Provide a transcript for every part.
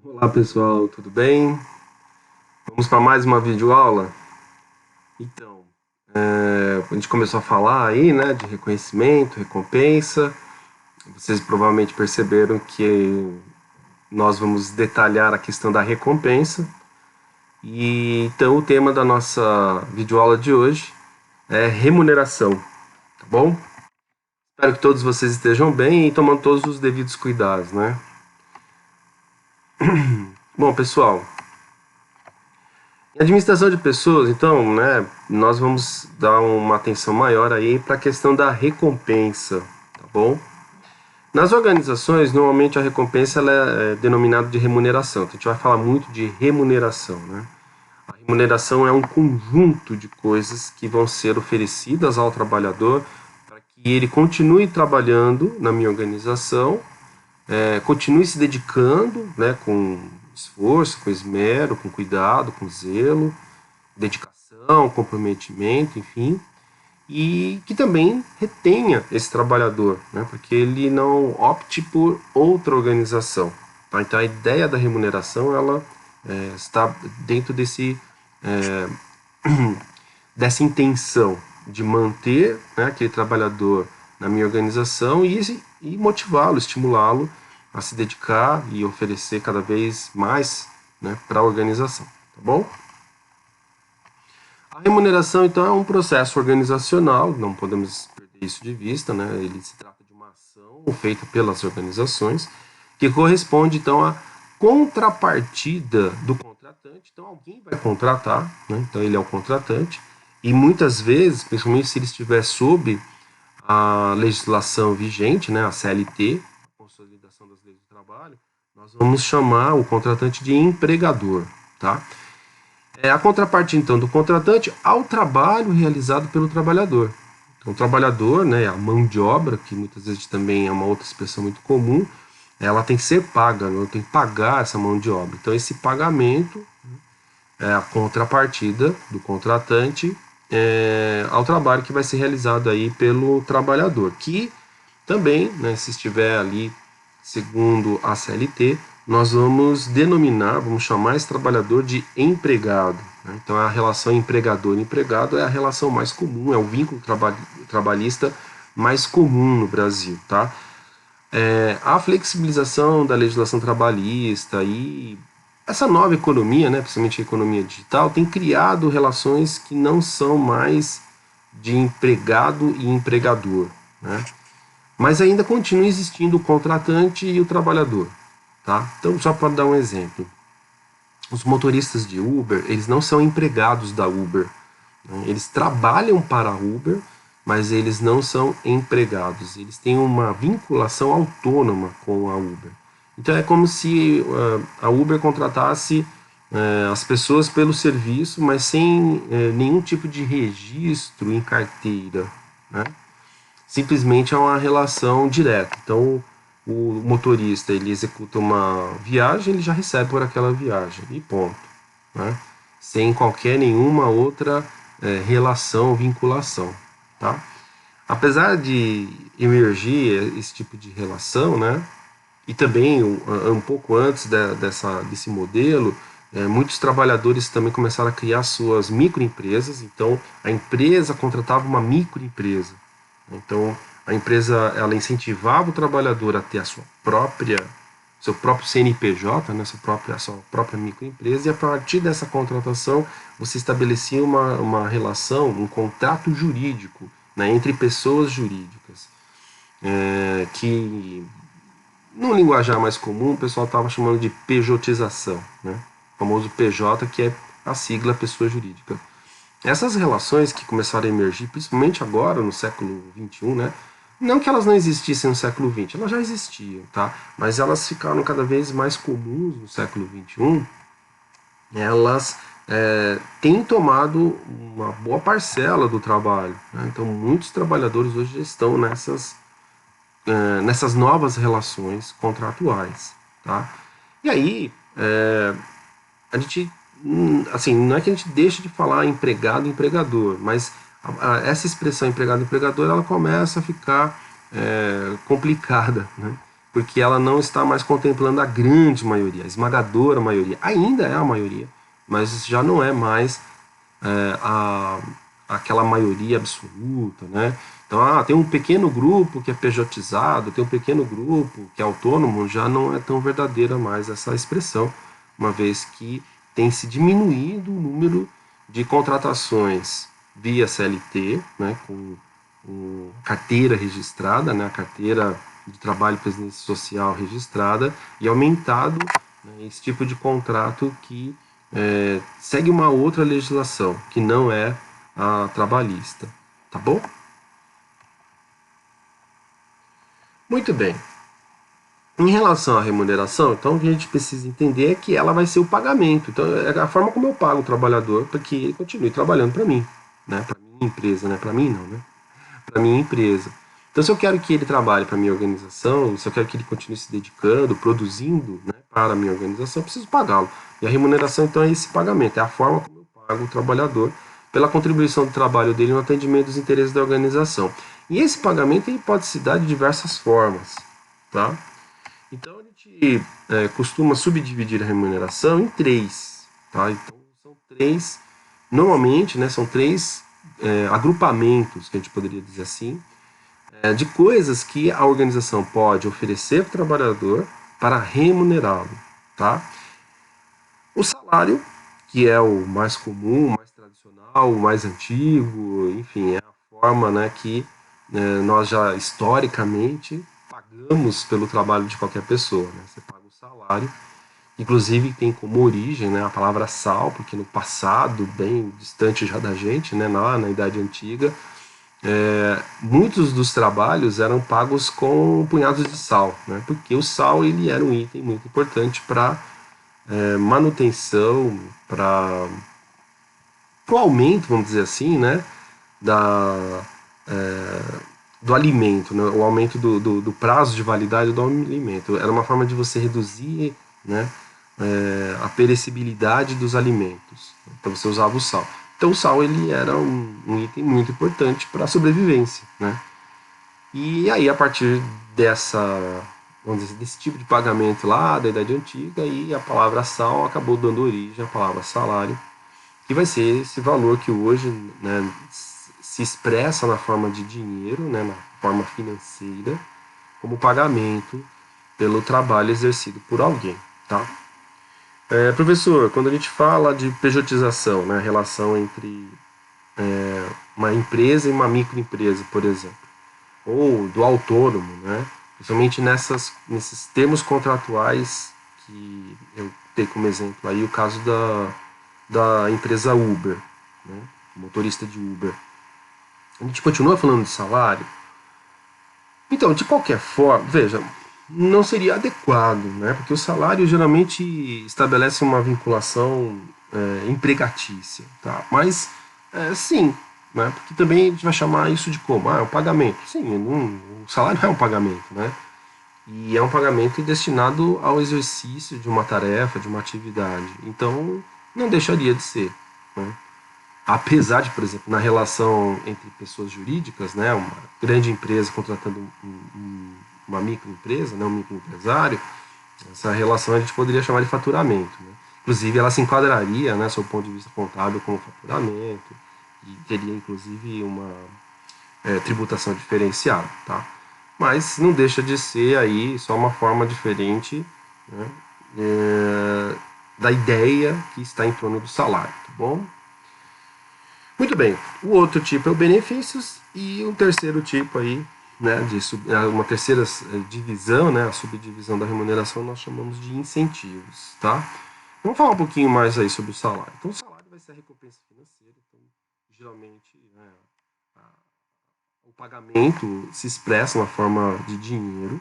Olá pessoal, tudo bem? Vamos para mais uma videoaula? Então, a gente começou a falar aí, né, de reconhecimento, recompensa. Vocês provavelmente perceberam que nós vamos detalhar a questão da recompensa. E então o tema da nossa videoaula de hoje é remuneração, tá bom? Espero que todos vocês estejam bem e tomando todos os devidos cuidados, né? Bom, pessoal, em administração de pessoas, então, né, nós vamos dar uma atenção maior aí para a questão da recompensa, tá bom? Nas organizações, normalmente a recompensa ela é denominada de remuneração. Então, a gente vai falar muito de remuneração, né? A remuneração é um conjunto de coisas que vão ser oferecidas ao trabalhador para que ele continue trabalhando na minha organização, continue se dedicando, né, com esforço, com esmero, com cuidado, com zelo, dedicação, comprometimento, enfim, e que também retenha esse trabalhador, né, porque ele não opte por outra organização. Tá? Então a ideia da remuneração ela está dentro dessa intenção de manter, né, aquele trabalhador na minha organização e motivá-lo, estimulá-lo a se dedicar e oferecer cada vez mais, né, para a organização, tá bom? A remuneração, então, é um processo organizacional, não podemos perder isso de vista, né? Ele se trata de uma ação feita pelas organizações que corresponde, então, à contrapartida do contratante. Então, alguém vai contratar, né? Então, ele é o contratante, e muitas vezes, principalmente se ele estiver sob a legislação vigente, né, a CLT, a Consolidação das Leis do Trabalho, nós vamos chamar o contratante de empregador, tá? É a contraparte, então, do contratante ao trabalho realizado pelo trabalhador. Então, o trabalhador, né, a mão de obra, que muitas vezes também é uma outra expressão muito comum, ela tem que ser paga, né, tem que pagar essa mão de obra. Então, esse pagamento é a contrapartida do contratante ao trabalho que vai ser realizado aí pelo trabalhador, que também, né, se estiver ali segundo a CLT, nós vamos denominar, vamos chamar esse trabalhador de empregado. Né? Então, a relação empregador-empregado é a relação mais comum, é o vínculo trabalhista mais comum no Brasil. Tá? A flexibilização da legislação trabalhista e essa nova economia, né, principalmente a economia digital, tem criado relações que não são mais de empregado e empregador, né? Mas ainda continua existindo o contratante e o trabalhador, tá? Então, só para dar um exemplo, os motoristas de Uber, eles não são empregados da Uber, né? Eles trabalham para a Uber, mas eles não são empregados, eles têm uma vinculação autônoma com a Uber. Então é como se a Uber contratasse as pessoas pelo serviço, mas sem nenhum tipo de registro em carteira, né? Simplesmente é uma relação direta. Então, o motorista ele executa uma viagem, ele já recebe por aquela viagem e ponto, né? Sem qualquer nenhuma outra relação, vinculação, tá? Apesar de emergir esse tipo de relação, né? E também um pouco antes desse modelo, muitos trabalhadores também começaram a criar suas microempresas. Então, a empresa contratava uma microempresa. Então, a empresa ela incentivava o trabalhador a ter seu próprio CNPJ, né, sua própria microempresa, e a partir dessa contratação você estabelecia uma relação, um contrato jurídico, né, entre pessoas jurídicas, que no linguajar mais comum o pessoal estava chamando de pejotização, né, o famoso PJ, que é a sigla pessoa jurídica. Essas relações que começaram a emergir, principalmente agora, no século XXI, né? Não que elas não existissem no século XX, elas já existiam, tá? Mas elas ficaram cada vez mais comuns no século XXI. Elas têm tomado uma boa parcela do trabalho, né? Então, muitos trabalhadores hoje já estão nessas novas relações contratuais, tá? E aí, a gente assim, não é que a gente deixe de falar empregado e empregador, mas essa expressão empregado e empregador ela começa a ficar complicada, né? porque ela não está mais contemplando a grande maioria, a esmagadora maioria. Ainda é a maioria, mas já não é mais aquela maioria absoluta, né? Então, tem um pequeno grupo que é pejotizado, tem um pequeno grupo que é autônomo, já não é tão verdadeira mais essa expressão, uma vez que tem se diminuído o número de contratações via CLT, né, com carteira registrada, né, a carteira de trabalho e previdência social registrada, e aumentado, né, esse tipo de contrato que segue uma outra legislação, que não é a trabalhista. Tá bom? Muito bem. Em relação à remuneração, então o que a gente precisa entender é que ela vai ser o pagamento. Então, é a forma como eu pago o trabalhador para que ele continue trabalhando para mim, né? Para minha empresa, né? Para mim não, né? Para minha empresa. Então, se eu quero que ele trabalhe para minha organização, se eu quero que ele continue se dedicando, produzindo, né, para a minha organização, eu preciso pagá-lo. E a remuneração, então, é esse pagamento, é a forma como eu pago o trabalhador pela contribuição do trabalho dele no atendimento dos interesses da organização. E esse pagamento ele pode se dar de diversas formas, tá? Então, a gente costuma subdividir a remuneração em três, tá? Então, são três, normalmente, né, são três agrupamentos, que a gente poderia dizer assim, de coisas que a organização pode oferecer para o trabalhador para remunerá-lo, tá? O salário, que é o mais comum, o mais tradicional, o mais antigo, enfim, é a forma, né, que nós já historicamente pagamos pelo trabalho de qualquer pessoa, né? Você paga o salário, inclusive tem como origem, né, a palavra sal, porque no passado, bem distante já da gente, né, lá na Idade Antiga, muitos dos trabalhos eram pagos com punhados de sal, né? Porque o sal ele era um item muito importante para manutenção, para o aumento, vamos dizer assim, né? Da, do alimento, né? O aumento do prazo de validade do alimento. Era uma forma de você reduzir, né? A perecibilidade dos alimentos. Então você usava o sal. Então o sal ele era um item muito importante para a sobrevivência, né? E aí, a partir dessa, vamos dizer, desse tipo de pagamento lá da Idade Antiga, e a palavra sal acabou dando origem à palavra salário, que vai ser esse valor que hoje, né, se expressa na forma de dinheiro, né, na forma financeira, como pagamento pelo trabalho exercido por alguém. Tá? Professor, quando a gente fala de pejotização, né, a relação entre uma empresa e uma microempresa, por exemplo, ou do autônomo, né? Principalmente nesses termos contratuais que eu dei como exemplo aí o caso da empresa Uber, né? Motorista de Uber. A gente continua falando de salário. Então, de qualquer forma, veja, não seria adequado, né? Porque o salário geralmente estabelece uma vinculação empregatícia, tá? Mas, sim, né? Porque também a gente vai chamar isso de como? Ah, é um pagamento. Sim, o salário é um pagamento, né? E é um pagamento destinado ao exercício de uma tarefa, de uma atividade. Então, não deixaria de ser, né? Apesar de, por exemplo, na relação entre pessoas jurídicas, né, uma grande empresa contratando uma microempresa, né, um microempresário, essa relação a gente poderia chamar de faturamento. Né? Inclusive, ela se enquadraria, né, sob o ponto de vista contábil, como faturamento, e teria, inclusive, uma tributação diferenciada. Tá? Mas não deixa de ser aí só uma forma diferente, né, da ideia que está em torno do salário. Tá bom? Muito bem. O outro tipo é o benefícios e um terceiro tipo aí, né, uma terceira divisão, né, a subdivisão da remuneração nós chamamos de incentivos, tá? Vamos falar um pouquinho mais aí sobre o salário. Então, o salário vai ser a recompensa financeira. Então, geralmente, né, o pagamento se expressa na forma de dinheiro.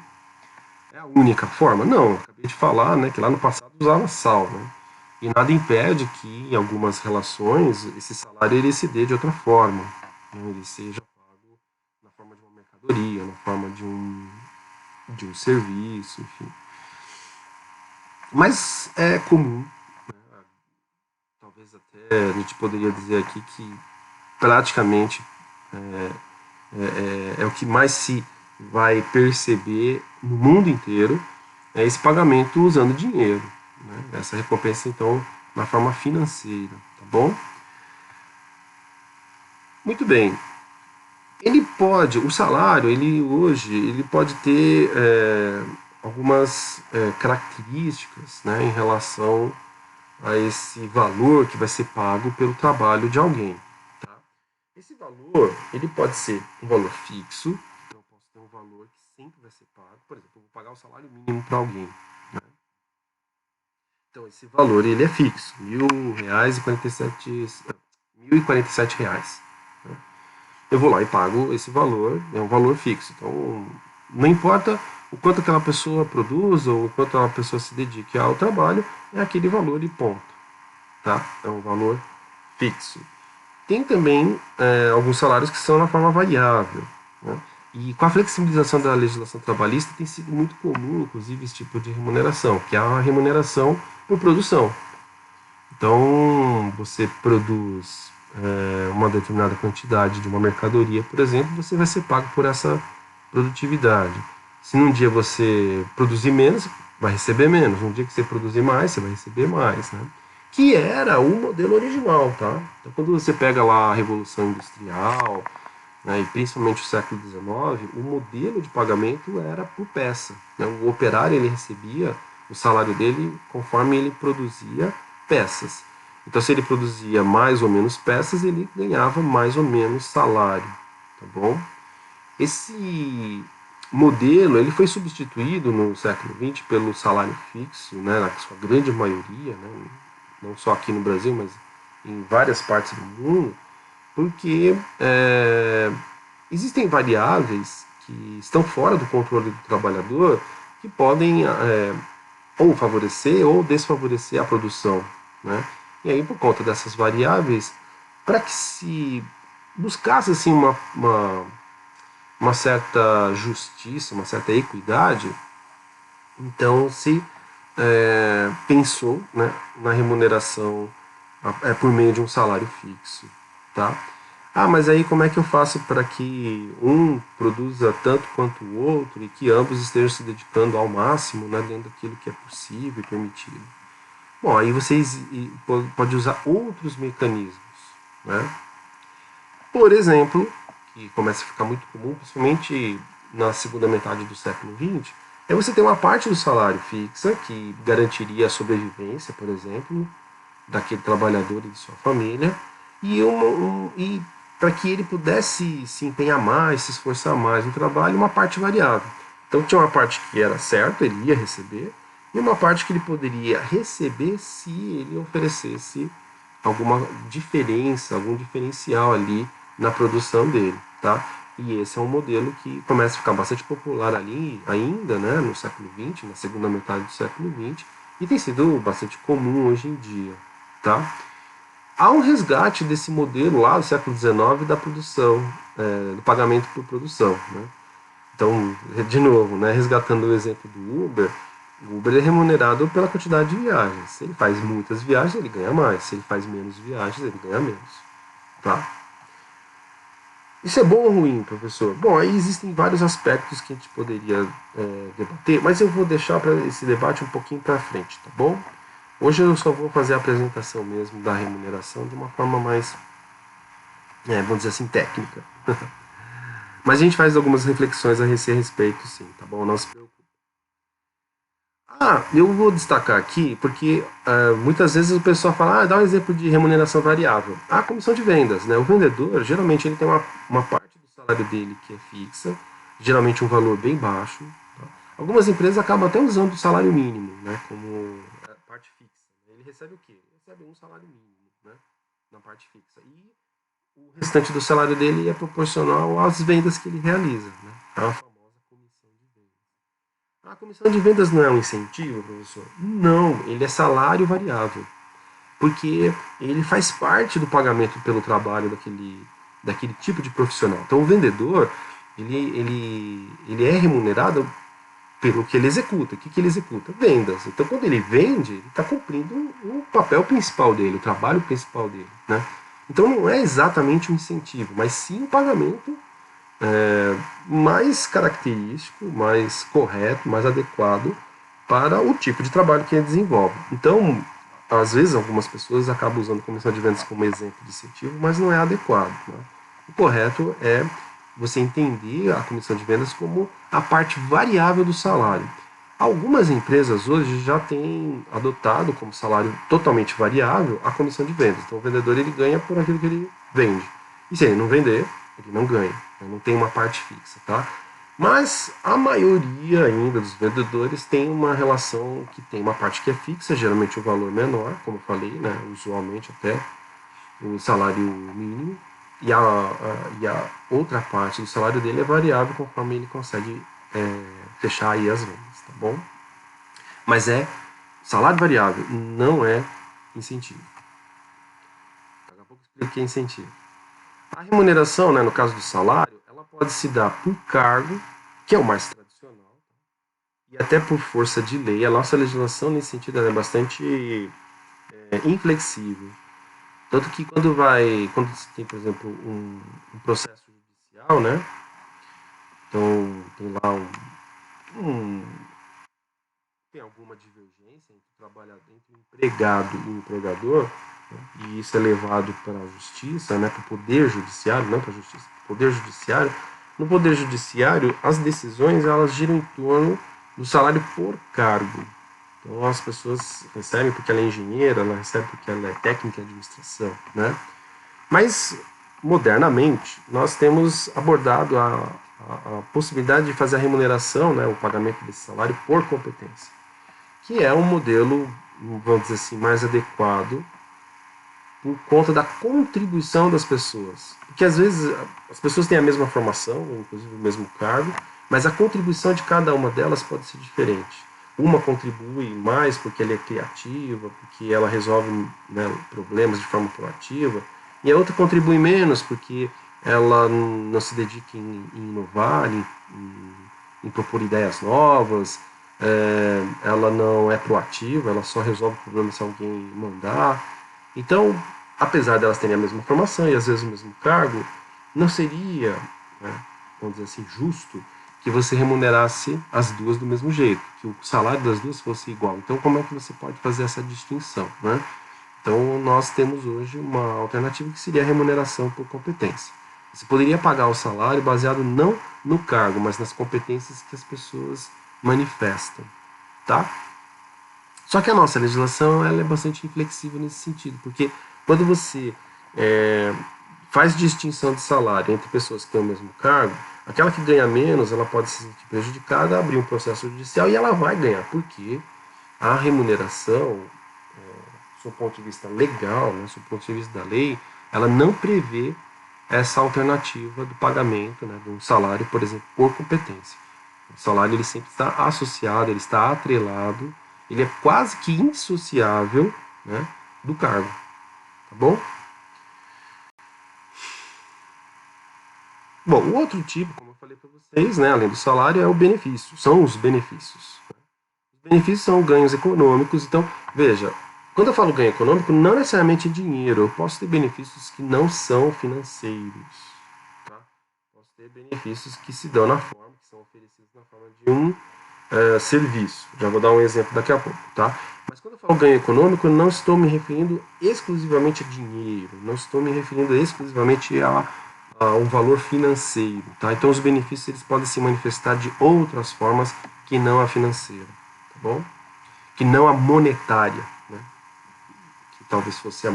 É a única forma? Não. Eu acabei de falar, né, que lá no passado usava sal, né? E nada impede que, em algumas relações, esse salário ele se dê de outra forma. Né? Ele seja pago na forma de uma mercadoria, na forma de um serviço, enfim. Mas é comum, talvez até a gente poderia dizer aqui que praticamente é o que mais se vai perceber no mundo inteiro esse pagamento usando dinheiro, né? Essa recompensa, então, na forma financeira, tá bom? Muito bem. O salário, hoje, ele pode ter algumas características, né, em relação a esse valor que vai ser pago pelo trabalho de alguém. Tá? Esse valor, ele pode ser um valor fixo, então eu posso ter um valor que sempre vai ser pago. Por exemplo, eu vou pagar o salário mínimo para alguém. Né? Então esse valor, ele é fixo, R$ 1.047. Né? Eu vou lá e pago esse valor, é um valor fixo. Então, não importa o quanto aquela pessoa produz ou o quanto aquela pessoa se dedique ao trabalho, é aquele valor e ponto. Tá? É um valor fixo. Tem também alguns salários que são na forma variável. Né? E com a flexibilização da legislação trabalhista tem sido muito comum, inclusive, esse tipo de remuneração, que é a remuneração por produção. Então, você produz uma determinada quantidade de uma mercadoria, por exemplo, você vai ser pago por essa produtividade. Se num dia você produzir menos, vai receber menos. Num dia que você produzir mais, você vai receber mais. Né? Que era o modelo original. Tá? Então, quando você pega lá a Revolução Industrial, né, e principalmente o século XIX, o modelo de pagamento era por peça. Né? O operário ele recebia o salário dele conforme ele produzia peças. Então, se ele produzia mais ou menos peças, ele ganhava mais ou menos salário, tá bom? Esse modelo ele foi substituído no século XX pelo salário fixo, né, na sua grande maioria, né, não só aqui no Brasil, mas em várias partes do mundo, porque existem variáveis que estão fora do controle do trabalhador que podem ou favorecer ou desfavorecer a produção. Né? E aí, por conta dessas variáveis, para que se buscasse assim, uma certa justiça, uma certa equidade, então se pensou, né, na remuneração por meio de um salário fixo. Tá? Ah, mas aí como é que eu faço para que um produza tanto quanto o outro e que ambos estejam se dedicando ao máximo, né, dentro daquilo que é possível e permitido? Bom, aí vocês pode usar outros mecanismos. Né? Por exemplo, que começa a ficar muito comum, principalmente na segunda metade do século XX, é você ter uma parte do salário fixa que garantiria a sobrevivência, por exemplo, daquele trabalhador e de sua família, e para que ele pudesse se empenhar mais, se esforçar mais no trabalho, uma parte variável. Então tinha uma parte que era certa, ele ia receber, e uma parte que ele poderia receber se ele oferecesse alguma diferença, algum diferencial ali na produção dele, tá? E esse é um modelo que começa a ficar bastante popular ali ainda, né, no século XX, na segunda metade do século XX, e tem sido bastante comum hoje em dia, tá? Há um resgate desse modelo lá do século XIX da produção, do pagamento por produção, né? Então, de novo, né, resgatando o exemplo do Uber, o Uber é remunerado pela quantidade de viagens. Se ele faz muitas viagens, ele ganha mais. Se ele faz menos viagens, ele ganha menos. Tá? Isso é bom ou ruim, professor? Bom, aí existem vários aspectos que a gente poderia debater, mas eu vou deixar para esse debate um pouquinho para frente, tá bom? Hoje eu só vou fazer a apresentação mesmo da remuneração de uma forma mais, vamos dizer assim, técnica. Mas a gente faz algumas reflexões a esse respeito, sim, tá bom? Não se preocupe. Eu vou destacar aqui porque muitas vezes o pessoal fala, dá um exemplo de remuneração variável. A comissão de vendas, né? O vendedor, geralmente, ele tem uma parte do salário dele que é fixa, geralmente um valor bem baixo. Tá? Algumas empresas acabam até usando o salário mínimo, né? Como parte fixa. Ele recebe o quê? Ele recebe um salário mínimo, né? Na parte fixa. E o restante do salário dele é proporcional às vendas que ele realiza, né? É a famosa comissão de vendas. A comissão de vendas não é um incentivo, professor? Não, ele é salário variável. Porque ele faz parte do pagamento pelo trabalho daquele tipo de profissional. Então o vendedor, ele é remunerado pelo que ele executa. O que ele executa? Vendas. Então quando ele vende, ele está cumprindo o papel principal dele, o trabalho principal dele. Né? Então não é exatamente um incentivo, mas sim um pagamento mais característico, mais correto, mais adequado para o tipo de trabalho que ele desenvolve. Então, às vezes, algumas pessoas acabam usando a comissão de vendas como exemplo de incentivo, mas não é adequado. Né? O correto é você entender a comissão de vendas como a parte variável do salário. Algumas empresas hoje já têm adotado como salário totalmente variável a comissão de vendas. Então, o vendedor ele ganha por aquilo que ele vende. E se ele não vender, ele não ganha. Não tem uma parte fixa, tá? Mas a maioria ainda dos vendedores tem uma relação que tem uma parte que é fixa, geralmente o valor menor, como eu falei, né? Usualmente até o salário mínimo, e a outra parte do salário dele é variável conforme ele consegue fechar aí as vendas, tá bom? Mas salário variável, não é incentivo. Daqui a pouco eu explico o que é incentivo. A remuneração, né, no caso do salário, ela pode se dar por cargo, que é o mais tradicional, e até por força de lei. A nossa legislação, nesse sentido, é bastante inflexível. Tanto que quando você tem, por exemplo, um processo judicial, né, então tem lá tem alguma divergência entre entre o empregado e o empregador, né, e isso é levado para a justiça, né, para o poder judiciário, não para a justiça, para o poder judiciário. No poder judiciário, as decisões elas giram em torno do salário por cargo. Então as pessoas recebem porque ela é engenheira, ela recebe porque ela é técnica de administração, né? Mas modernamente nós temos abordado a possibilidade de fazer a remuneração, né, o pagamento desse salário por competência, que é um modelo, vamos dizer assim, mais adequado por conta da contribuição das pessoas. Porque às vezes as pessoas têm a mesma formação, inclusive o mesmo cargo, mas a contribuição de cada uma delas pode ser diferente. Uma contribui mais porque ela é criativa, porque ela resolve, né, problemas de forma proativa, e a outra contribui menos porque ela não se dedica em inovar, em propor ideias novas, ela não é proativa, ela só resolve o problema se alguém mandar. Então, apesar delas terem a mesma formação e às vezes o mesmo cargo, não seria, né, vamos dizer assim, justo que você remunerasse as duas do mesmo jeito, que o salário das duas fosse igual. Então, como é que você pode fazer essa distinção, né? Então, nós temos hoje uma alternativa que seria a remuneração por competência. Você poderia pagar o salário baseado não no cargo, mas nas competências que as pessoas manifestam, tá? Só que a nossa legislação ela é bastante inflexível nesse sentido, porque quando você faz distinção de salário entre pessoas que têm o mesmo cargo, aquela que ganha menos ela pode se sentir prejudicada, abrir um processo judicial e ela vai ganhar, porque a remuneração, do ponto de vista legal, né, do ponto de vista da lei, ela não prevê essa alternativa do pagamento, né, de um salário, por exemplo, por competência. O salário ele sempre está associado, ele está atrelado, ele é quase que indissociável, né, do cargo, tá bom? Bom, o outro tipo, como eu falei para vocês, né, além do salário, é o benefício, são os benefícios. Os benefícios são ganhos econômicos, então, veja, quando eu falo ganho econômico, não necessariamente dinheiro, eu posso ter benefícios que não são financeiros, tá? Posso ter benefícios que se dão na forma, que são oferecidos na forma de um serviço. Já vou dar um exemplo daqui a pouco, tá? Mas quando eu falo ganho econômico, eu não estou me referindo exclusivamente a dinheiro, não estou me referindo exclusivamente a um valor financeiro, tá? Então os benefícios eles podem se manifestar de outras formas que não a financeira, tá bom? Que não a monetária, né? Que talvez fosse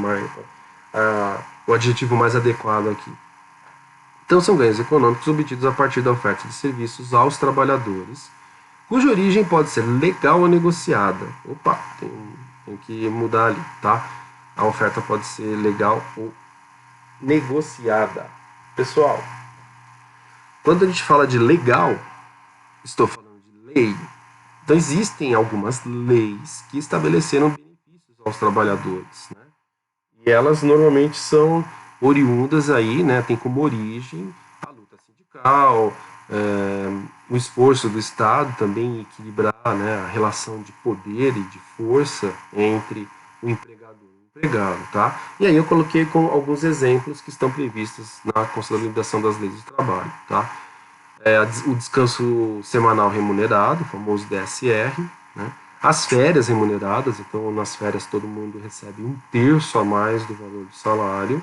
o adjetivo mais adequado aqui. Então são ganhos econômicos obtidos a partir da oferta de serviços aos trabalhadores, cuja origem pode ser legal ou negociada. Opa, tem que mudar ali, tá? A oferta pode ser legal ou negociada. Pessoal, quando a gente fala de legal, estou falando de lei. Então existem algumas leis que estabeleceram benefícios aos trabalhadores, né? E elas normalmente são oriundas aí, né? Tem como origem a luta sindical, o esforço do Estado também em equilibrar, né, a relação de poder e de força entre o empregador e o empregado, tá? E aí eu coloquei com alguns exemplos que estão previstos na Consolidação das Leis do Trabalho, tá? O descanso semanal remunerado, o famoso DSR, né? As férias remuneradas, então nas férias todo mundo recebe um terço a mais do valor do salário,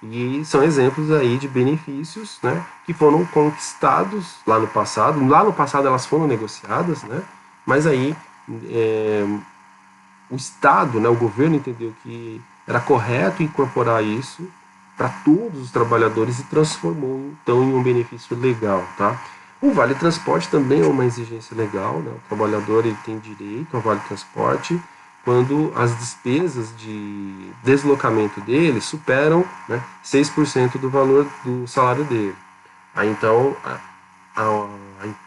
e são exemplos aí de benefícios, né, que foram conquistados lá no passado. Lá no passado elas foram negociadas, né, mas aí é, o Estado, né, o governo entendeu que era correto incorporar isso para todos os trabalhadores e transformou então em um benefício legal, tá? O Vale Transporte também é uma exigência legal, né? O trabalhador ele tem direito ao Vale Transporte quando as despesas de deslocamento dele superam, né, 6% do valor do salário dele. Aí então a,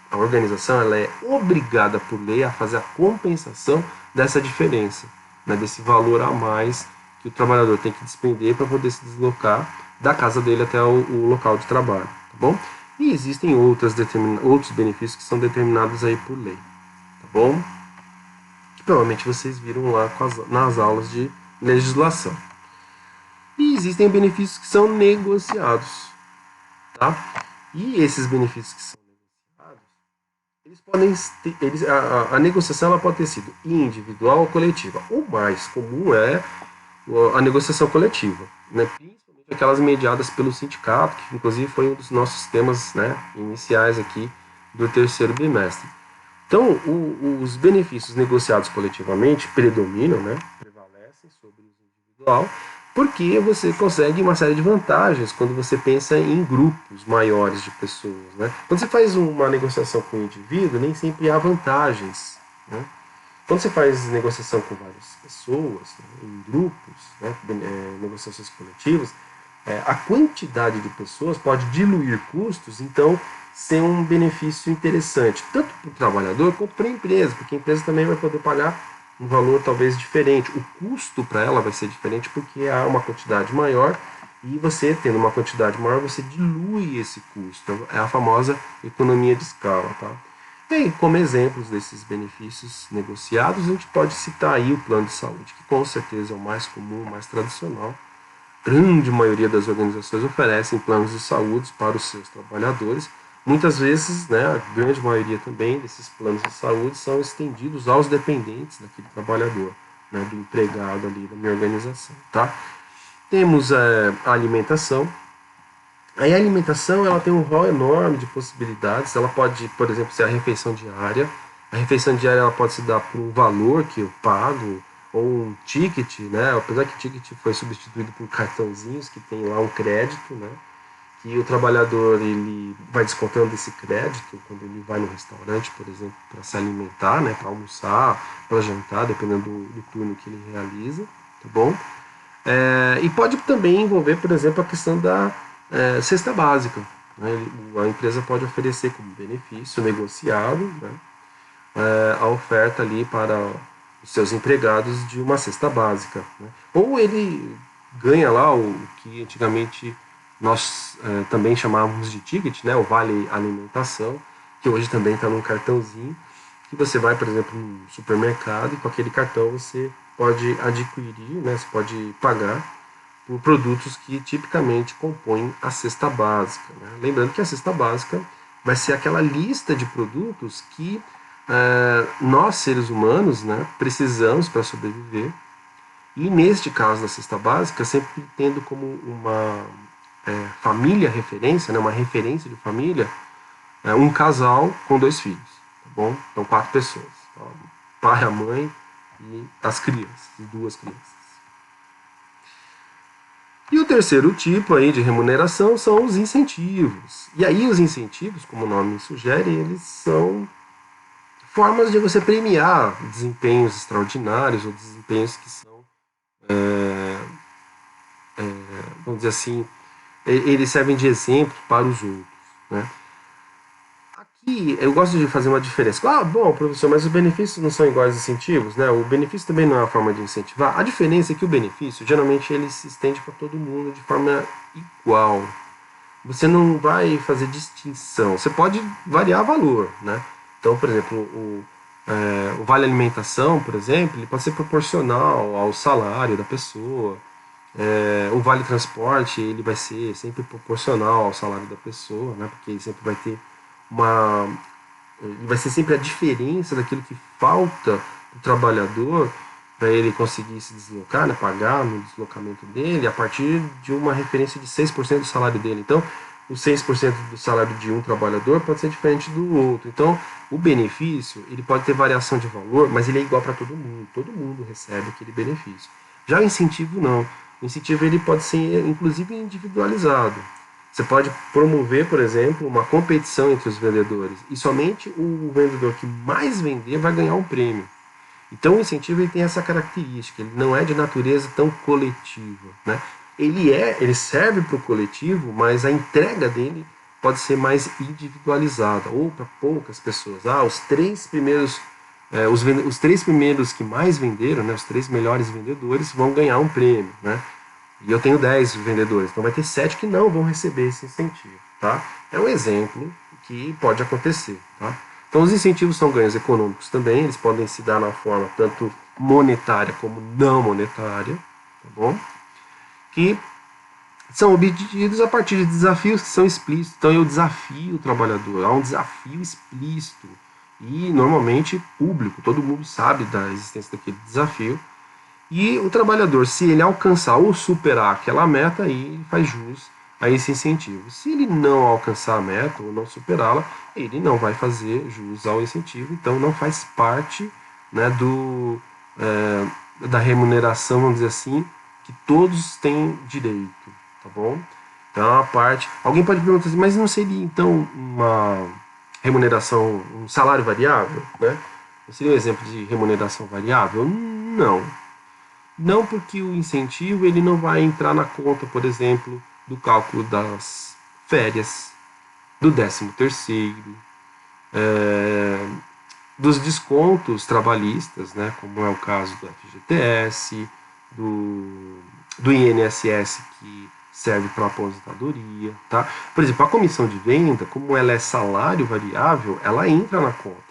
a organização ela é obrigada por lei a fazer a compensação dessa diferença, né, desse valor a mais que o trabalhador tem que despender para poder se deslocar da casa dele até o local de trabalho, tá bom? E existem outros benefícios que são determinados aí por lei, tá bom? Que provavelmente vocês viram lá nas aulas de legislação. E existem benefícios que são negociados, tá? E esses benefícios que são negociados, eles podem ter, a negociação ela pode ter sido individual ou coletiva. O mais comum é a negociação coletiva, né? Principalmente aquelas mediadas pelo sindicato, que inclusive foi um dos nossos temas, né, iniciais aqui do terceiro bimestre. Então, os benefícios negociados coletivamente predominam, né, prevalecem sobre os individual, porque você consegue uma série de vantagens quando você pensa em grupos maiores de pessoas, né? Quando você faz uma negociação com o indivíduo, nem sempre há vantagens, né? Quando você faz negociação com várias pessoas, né, em grupos, né, negociações coletivas, a quantidade de pessoas pode diluir custos, então ser um benefício interessante, tanto para o trabalhador quanto para a empresa, porque a empresa também vai poder pagar um valor talvez diferente. O custo para ela vai ser diferente porque há uma quantidade maior e você, tendo uma quantidade maior, você dilui esse custo. É a famosa economia de escala, tá? E como exemplos desses benefícios negociados, a gente pode citar aí o plano de saúde, que com certeza é o mais comum, o mais tradicional. A grande maioria das organizações oferecem planos de saúde para os seus trabalhadores. Muitas vezes, né, a grande maioria também desses planos de saúde são estendidos aos dependentes daquele trabalhador, né, do empregado ali da minha organização, tá? Temos a alimentação. Aí a alimentação ela tem um rol enorme de possibilidades. Ela pode, por exemplo, ser a refeição diária. A refeição diária ela pode se dar por um valor que eu pago ou um ticket, né? Apesar que o ticket foi substituído por cartãozinhos que tem lá um crédito, né? Que o trabalhador ele vai descontando esse crédito quando ele vai no restaurante, por exemplo, para se alimentar, né? Para almoçar, para jantar, dependendo do turno que ele realiza, tá bom? E pode também envolver, por exemplo, a questão da cesta básica, né? A empresa pode oferecer como benefício negociado, né, a oferta ali para os seus empregados de uma cesta básica, né? Ou ele ganha lá o que antigamente nós também chamávamos de ticket, né, o vale alimentação, que hoje também está num cartãozinho, que você vai, por exemplo, no supermercado e com aquele cartão você pode adquirir, né, você pode pagar por produtos que tipicamente compõem a cesta básica, né? Lembrando que a cesta básica vai ser aquela lista de produtos que nós, seres humanos, né, precisamos para sobreviver. E neste caso da cesta básica, sempre tendo como uma família referência, né, uma referência de família, um casal com 2 filhos, tá bom? Então 4 pessoas, tá? O pai, a mãe e as crianças, 2 crianças. E o terceiro tipo aí de remuneração são os incentivos. E aí os incentivos, como o nome sugere, eles são formas de você premiar desempenhos extraordinários ou desempenhos que são, vamos dizer assim, eles servem de exemplo para os outros, né? Aqui eu gosto de fazer uma diferença. Ah, bom, professor, mas os benefícios não são iguais aos incentivos, né? O benefício também não é uma forma de incentivar. A diferença é que o benefício, geralmente, ele se estende para todo mundo de forma igual. Você não vai fazer distinção. Você pode variar valor, né? Então, por exemplo, o vale alimentação, por exemplo, ele pode ser proporcional ao salário da pessoa. O vale transporte, ele vai ser sempre proporcional ao salário da pessoa, né? Porque ele sempre vai ter vai ser sempre a diferença daquilo que falta do trabalhador para ele conseguir se deslocar, né? Pagar no deslocamento dele a partir de uma referência de 6% do salário dele. Então, os 6% do salário de um trabalhador pode ser diferente do outro. Então, o benefício, ele pode ter variação de valor, mas ele é igual para todo mundo recebe aquele benefício. Já o incentivo não. O incentivo ele pode ser, inclusive, individualizado. Você pode promover, por exemplo, uma competição entre os vendedores e somente o vendedor que mais vender vai ganhar um prêmio. Então, o incentivo ele tem essa característica, ele não é de natureza tão coletiva, né? Ele serve para o coletivo, mas a entrega dele pode ser mais individualizada ou para poucas pessoas. Os três primeiros os três primeiros que mais venderam, né, os 3 melhores vendedores vão ganhar um prêmio, né? E eu tenho 10 vendedores, então vai ter 7 que não vão receber esse incentivo, tá? É um exemplo que pode acontecer, tá? Então os incentivos são ganhos econômicos também, eles podem se dar na forma tanto monetária como não monetária, tá bom? Que são obtidos a partir de desafios que são explícitos. Então eu desafio o trabalhador, há um desafio explícito e normalmente público, todo mundo sabe da existência daquele desafio. E o trabalhador, se ele alcançar ou superar aquela meta, aí ele faz jus a esse incentivo. Se ele não alcançar a meta ou não superá-la, ele não vai fazer jus ao incentivo, então não faz parte, né, da remuneração, vamos dizer assim, que todos têm direito, tá bom? Então a parte... Alguém pode perguntar assim, mas não seria então uma remuneração, um salário variável, né? Não seria um exemplo de remuneração variável? Não. Não, porque o incentivo ele não vai entrar na conta, por exemplo, do cálculo das férias, do 13º, dos descontos trabalhistas, né, como é o caso do FGTS, do INSS, que serve para aposentadoria. Tá? Por exemplo, a comissão de venda, como ela é salário variável, ela entra na conta.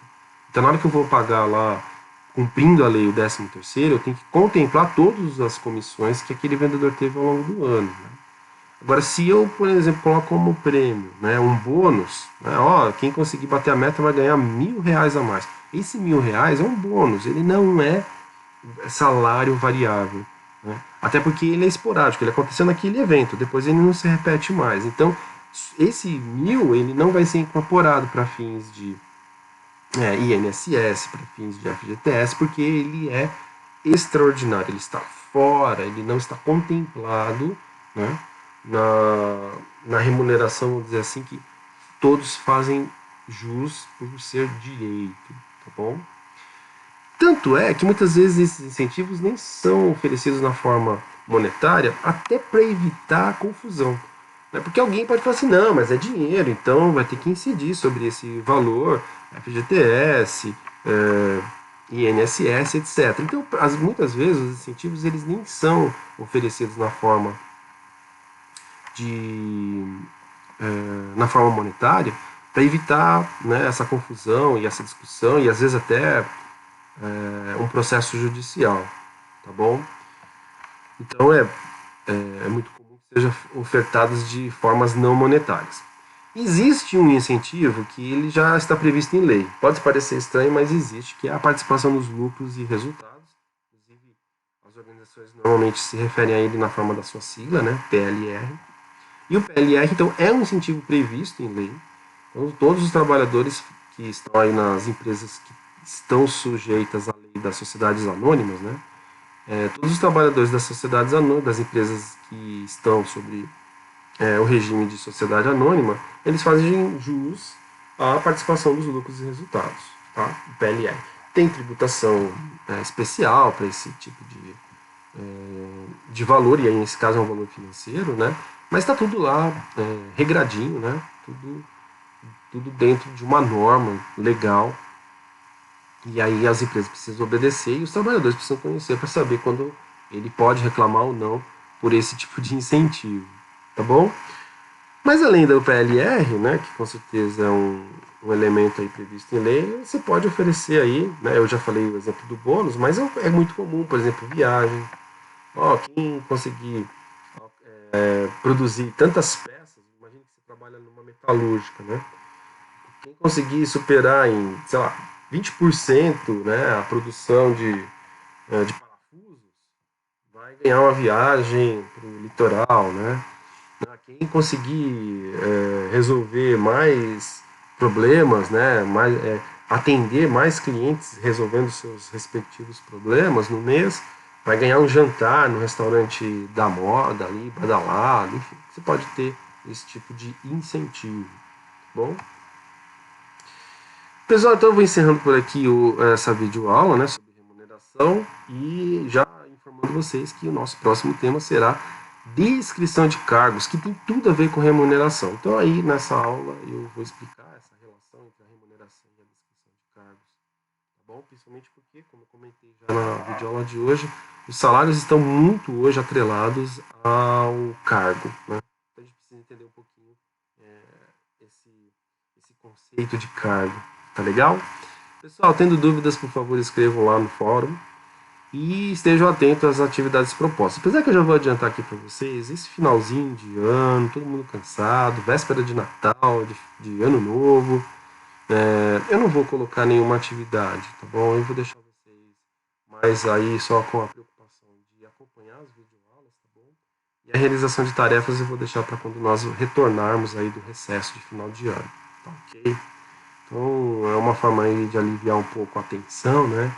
Então, na hora que eu vou pagar lá, cumprindo a lei, o 13º, eu tenho que contemplar todas as comissões que aquele vendedor teve ao longo do ano. Né? Agora, se eu, por exemplo, coloco como prêmio, né, um bônus, né, quem conseguir bater a meta vai ganhar R$1.000 a mais. Esse R$1.000 é um bônus, ele não é salário variável. Né? Até porque ele é esporádico, ele aconteceu naquele evento, depois ele não se repete mais. Então, esse 1.000 ele não vai ser incorporado para fins de INSS, para fins de FGTS, porque ele é extraordinário, ele está fora, ele não está contemplado, né, na remuneração, vamos dizer assim, que todos fazem jus por ser direito, tá bom? Tanto é que muitas vezes esses incentivos nem são oferecidos na forma monetária, até para evitar a confusão. Porque alguém pode falar assim, não, mas é dinheiro, então vai ter que incidir sobre esse valor, FGTS, INSS, etc. Então, muitas vezes, os incentivos eles nem são oferecidos na forma na forma monetária, para evitar, né, essa confusão e essa discussão, e às vezes até um processo judicial, tá bom? Então é muito comum que sejam ofertados de formas não monetárias. Existe um incentivo que ele já está previsto em lei. Pode parecer estranho, mas existe, que é a participação nos lucros e resultados. Inclusive, as organizações normalmente se referem a ele na forma da sua sigla, né, PLR. E o PLR, então, é um incentivo previsto em lei. Então, todos os trabalhadores que estão aí nas empresas que estão sujeitas à lei das sociedades anônimas, né, todos os trabalhadores das sociedades anônimas, das empresas que estão sobre o regime de sociedade anônima, eles fazem jus à participação dos lucros e resultados, tá? O PLR. Tem tributação especial para esse tipo de valor, e aí nesse caso é um valor financeiro, né? Mas está tudo lá regradinho, né? Tudo dentro de uma norma legal. E aí as empresas precisam obedecer e os trabalhadores precisam conhecer para saber quando ele pode reclamar ou não por esse tipo de incentivo, tá bom? Mas além do PLR, né, que com certeza um elemento aí previsto em lei, você pode oferecer aí, né? Eu já falei o exemplo do bônus, mas é muito comum, por exemplo, viagem. Ó, quem conseguir produzir tantas peças, imagina que você trabalha numa metalúrgica, né? Quem conseguir superar em, sei lá, 20%, né, a produção de parafusos, vai ganhar uma viagem para o litoral, né? Quem conseguir resolver mais problemas, né, atender mais clientes resolvendo seus respectivos problemas no mês, vai ganhar um jantar no restaurante da moda ali, badalado, enfim, você pode ter esse tipo de incentivo, bom? Pessoal, então eu vou encerrando por aqui essa videoaula, né, sobre remuneração e já informando vocês que o nosso próximo tema será descrição de cargos, que tem tudo a ver com remuneração. Então aí nessa aula eu vou explicar essa relação entre a remuneração e a descrição de cargos, tá bom? Principalmente porque, como eu comentei já na videoaula de hoje, os salários estão muito hoje atrelados ao cargo, né? Então a gente precisa entender um pouquinho esse conceito de cargo. Tá legal? Pessoal, tendo dúvidas, por favor, escrevam lá no fórum e estejam atentos às atividades propostas. Apesar que eu já vou adiantar aqui para vocês, esse finalzinho de ano, todo mundo cansado, véspera de Natal, de Ano Novo, eu não vou colocar nenhuma atividade, tá bom? Eu vou deixar vocês mais aí só com a preocupação de acompanhar as videoaulas, tá bom? E a realização de tarefas eu vou deixar para quando nós retornarmos aí do recesso de final de ano, tá ok? Então é uma forma aí de aliviar um pouco a tensão, né?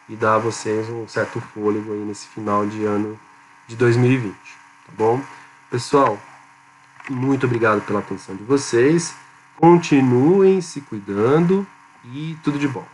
E dar a vocês um certo fôlego aí nesse final de ano de 2020, tá bom? Pessoal, muito obrigado pela atenção de vocês. Continuem se cuidando e tudo de bom.